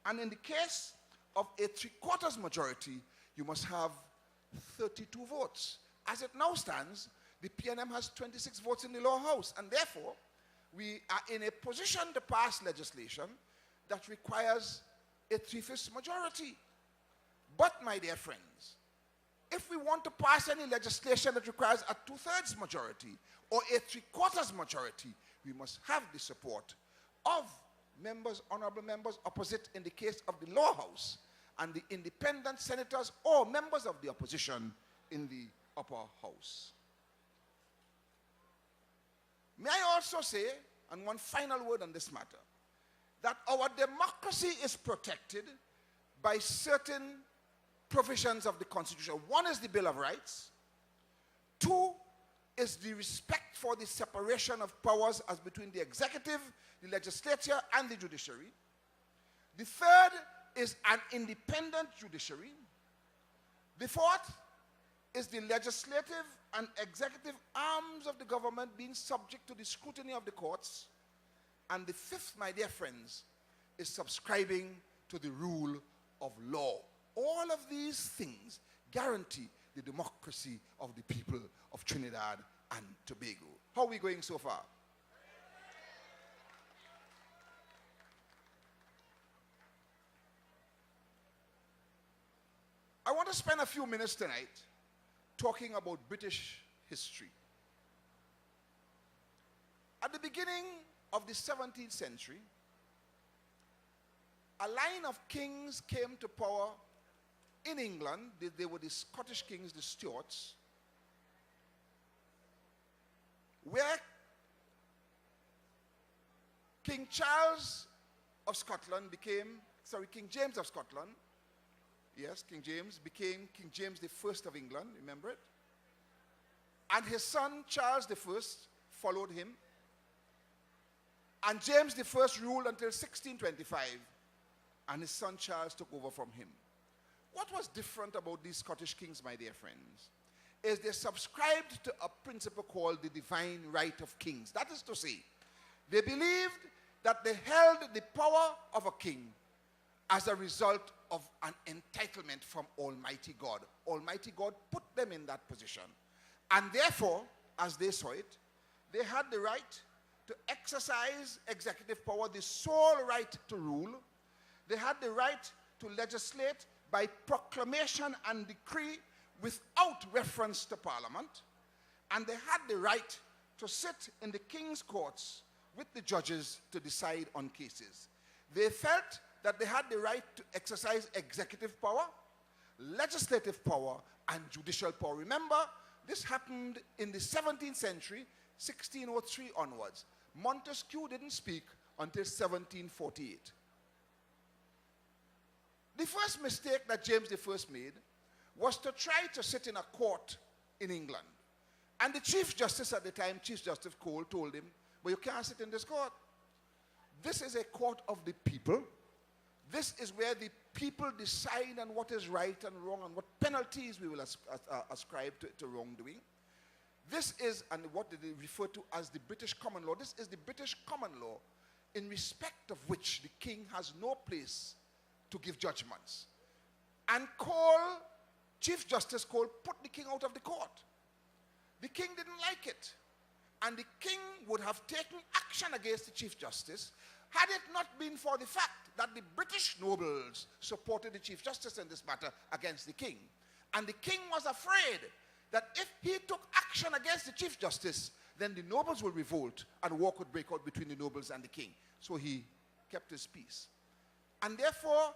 And in the case of a three-quarters majority, you must have 32 votes. As it now stands, the PNM has 26 votes in the lower house, and therefore, we are in a position to pass legislation that requires a 3/5 majority. But, my dear friends, if we want to pass any legislation that requires a 2/3 majority or a 3/4 majority, we must have the support of members, honorable members opposite in the case of the lower house, and the independent senators or members of the opposition in the upper house. May I also say, and one final word on this matter, that our democracy is protected by certain provisions of the Constitution. One is the Bill of Rights. Two is the respect for the separation of powers as between the executive, the legislature, and the judiciary. The third is an independent judiciary. The fourth is the legislative and executive arms of the government being subject to the scrutiny of the courts. And the fifth, my dear friends, is subscribing to the rule of law. All of these things guarantee the democracy of the people of Trinidad and Tobago. How are we going so far? I want to spend a few minutes tonight talking about British history. At the beginning of the 17th century, a line of kings came to power in England. They were the Scottish kings, the Stuarts, where King Charles of Scotland became, King James of Scotland, yes, King James became King James I of England, remember it? And his son Charles I followed him. And James I ruled until 1625, and his son Charles took over from him. What was different about these Scottish kings, my dear friends, is they subscribed to a principle called the divine right of kings. That is to say, they believed that they held the power of a king as a result of an entitlement from Almighty God. Almighty God put them in that position. And therefore, as they saw it, they had the right to exercise executive power, the sole right to rule. They had the right to legislate by proclamation and decree without reference to Parliament. And they had the right to sit in the king's courts with the judges to decide on cases. They felt that they had the right to exercise executive power, legislative power, and judicial power. Remember, this happened in the 17th century, 1603 onwards. Montesquieu didn't speak until 1748. The first mistake that James I made was to try to sit in a court in England. And the Chief Justice at the time, Chief Justice Cole, told him, "But you can't sit in this court. This is a court of the people. This is where the people decide on what is right and wrong and what penalties we will ascribe to wrongdoing. This is, and what they refer to as the British common law, this is the British common law in respect of which the king has no place to give judgments." And Cole, Chief Justice Cole, put the king out of the court. The king didn't like it. And the king would have taken action against the Chief Justice had it not been for the fact that the British nobles supported the Chief Justice in this matter against the king. And the king was afraid that if he took action against the Chief Justice, then the nobles would revolt and war could break out between the nobles and the king. So he kept his peace. And therefore,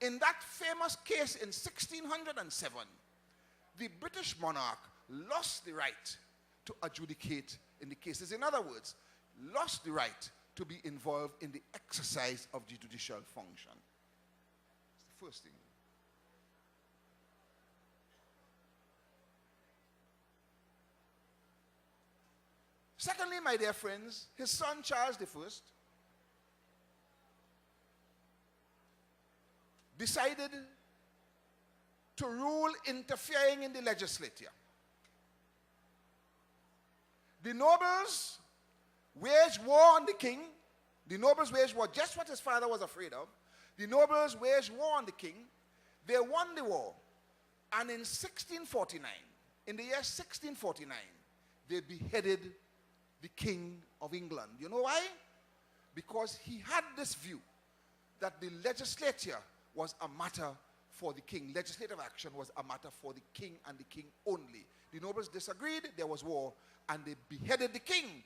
in that famous case in 1607, the British monarch lost the right to adjudicate in the cases. In other words, lost the right to be involved in the exercise of the judicial function. That's the first thing. Secondly, my dear friends, his son Charles I decided to rule interfering in the legislature. The nobles waged war on the king. The nobles waged war, just what his father was afraid of. The nobles waged war on the king. They won the war. And in 1649, in the year 1649, they beheaded the King of England. You know why? Because he had this view that the legislature was a matter for the king. Legislative action was a matter for the king and the king only. The nobles disagreed, there was war, and they beheaded the king.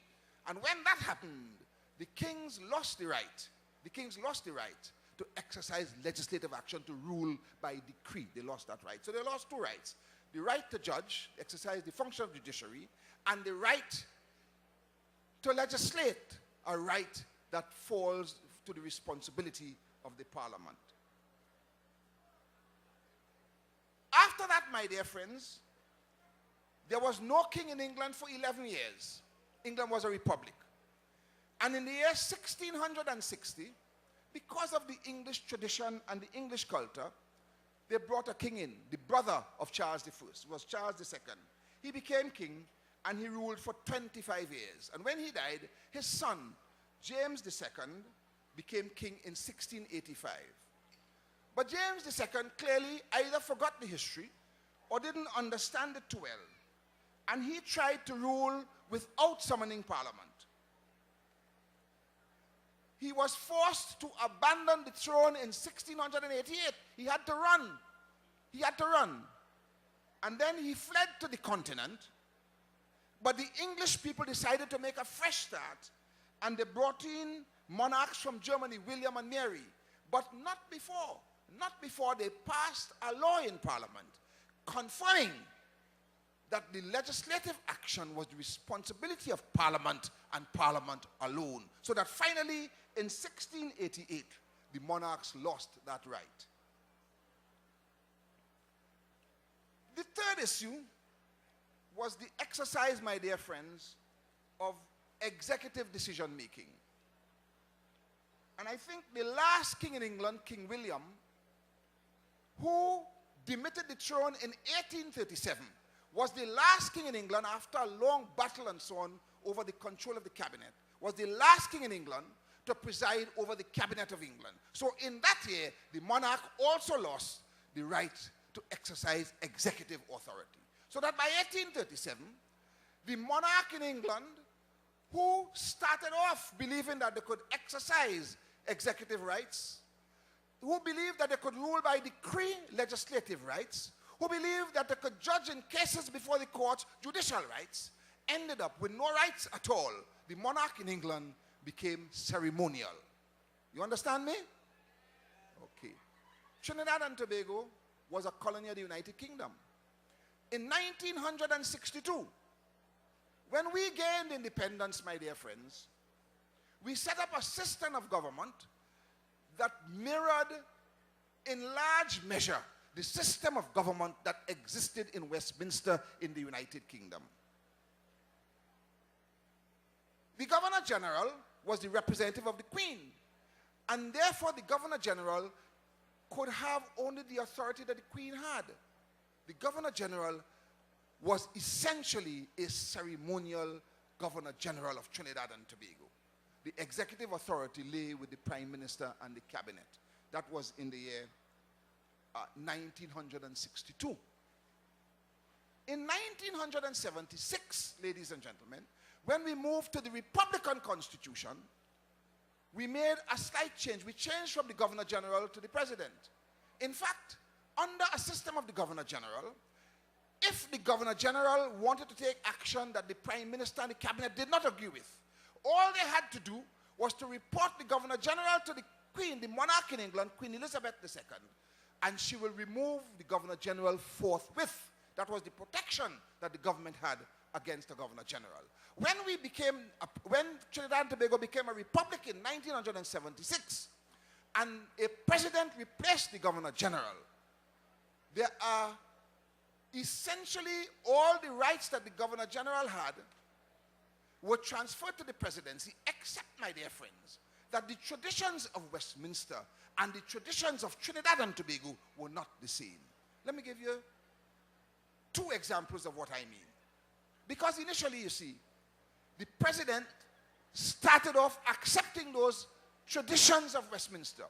And when that happened, the kings lost the right. The kings lost the right to exercise legislative action, to rule by decree. They lost that right. So they lost two rights. The right to judge, exercise the function of judiciary, and the right to legislate, a right that falls to the responsibility of the parliament. After that, my dear friends, there was no king in England for 11 years. England was a republic. And in the year 1660, because of the English tradition and the English culture, they brought a king in, the brother of Charles I, was Charles II. He became king and he ruled for 25 years. And when he died, his son, James II, became king in 1685. But James II clearly either forgot the history or didn't understand it too well. And he tried to rule without summoning parliament. He was forced to abandon the throne in 1688. He had to run. He had to run. And then he fled to the continent. But the English people decided to make a fresh start. And they brought in monarchs from Germany, William and Mary. But not before they passed a law in parliament confirming that the legislative action was the responsibility of parliament and parliament alone. So that finally, in 1688, the monarchs lost that right. The third issue was the exercise, my dear friends, of executive decision making. And I think the last king in England, King William, who demitted the throne in 1837, was the last king in England, after a long battle and so on over the control of the cabinet, was the last king in England to preside over the cabinet of England. So in that year, the monarch also lost the right to exercise executive authority. So that by 1837, the monarch in England, who started off believing that they could exercise executive rights, who believed that they could rule by decree, legislative rights, who believed that they could judge in cases before the courts, judicial rights, ended up with no rights at all. The monarch in England became ceremonial. You understand me? Okay. Trinidad and Tobago was a colony of the United Kingdom. In 1962, when we gained independence, my dear friends, we set up a system of government that mirrored in large measure the system of government that existed in Westminster in the United Kingdom. The Governor General was the representative of the Queen, and therefore the Governor General could have only the authority that the Queen had. The Governor General was essentially a ceremonial Governor General of Trinidad and Tobago. The executive authority lay with the Prime Minister and the Cabinet. That was in the year 1962. In 1976, ladies and gentlemen, when we moved to the Republican Constitution, we made a slight change. We changed from the Governor General to the President. In fact, under a system of the Governor General, if the Governor General wanted to take action that the Prime Minister and the Cabinet did not agree with, all they had to do was to report the Governor General to the Queen, the monarch in England, Queen Elizabeth II, and she will remove the Governor General forthwith. That was the protection that the government had against the Governor General. When Trinidad and Tobago became a republic in 1976, and a president replaced the Governor General, there are essentially all the rights that the Governor General had were transferred to the presidency, except, my dear friends, that the traditions of Westminster and the traditions of Trinidad and Tobago were not the same. Let me give you two examples of what I mean. Because initially, you see, the president started off accepting those traditions of Westminster.